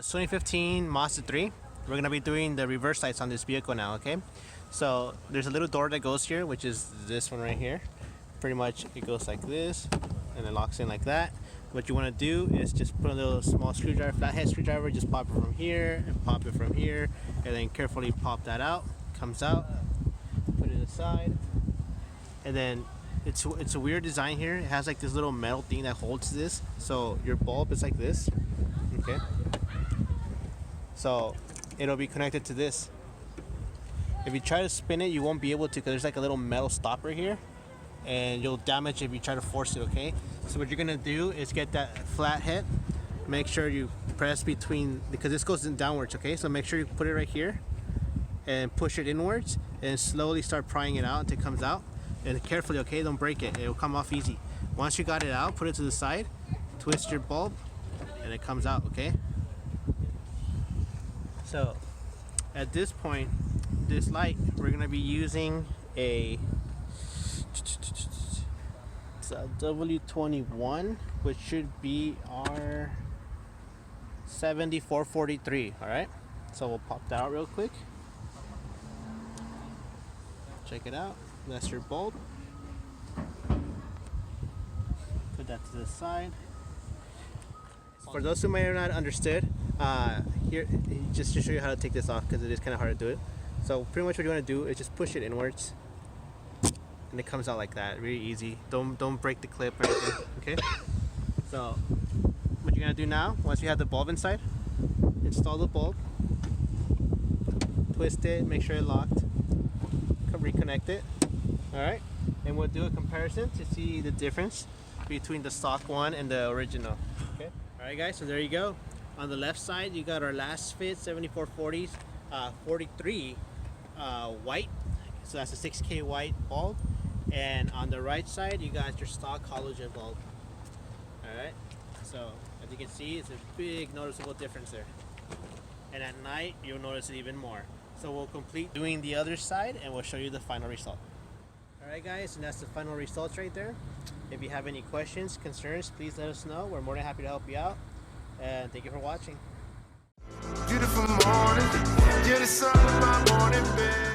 2015 Mazda 3. We're going to be doing the reverse lights on this vehicle now, okay? So there's a little door that goes here, which is this one right here. Pretty much it goes like this and it locks in like that. What you want to do is just put a little small screwdriver, flathead screwdriver, just pop it from here and pop it from here, and then carefully pop that out. Comes out, put it aside, and then it's a weird design here. It has like this little metal thing that holds this, so your bulb is like this, okay? So it'll be connected to this. If you try to spin it, you won't be able to, because there's like a little metal stopper here, and you'll damage it if you try to force it, okay? So what you're gonna do is get that flathead, make sure you press between, because this goes in downwards, okay? So make sure you put it right here and push it inwards and slowly start prying it out until it comes out. And carefully, okay? Don't break it, it'll come off easy. Once you got it out, put it to the side, twist your bulb, and it comes out, okay? So at this point, this light, we're gonna be using it's a W21, which should be our L-7440. All right, so we'll pop that out real quick. Check it out. That's your bulb. Put that to the side. For those who may have not understood, here, just to show you how to take this off, because it is kind of hard to do it. So pretty much what you want to do is just push it inwards, and it comes out like that, really easy. Don't break the clip or anything, okay? So what you're gonna do now, once you have the bulb inside, install the bulb, twist it, make sure it's locked, reconnect it. All right, and we'll do a comparison to see the difference between the stock one and the original. Okay. All right, guys. So there you go. On the left side, you got our Lasfit 7440s, 43 white. So that's a 6K white bulb. And on the right side, you got your stock halogen bulb. All right. So as you can see, it's a big noticeable difference there. And at night, you'll notice it even more. So we'll complete doing the other side, and we'll show you the final result. Alright guys, and that's the final results right there. If you have any questions, concerns, please let us know. We're more than happy to help you out. And thank you for watching. Beautiful morning, you're the sun in my morning bed.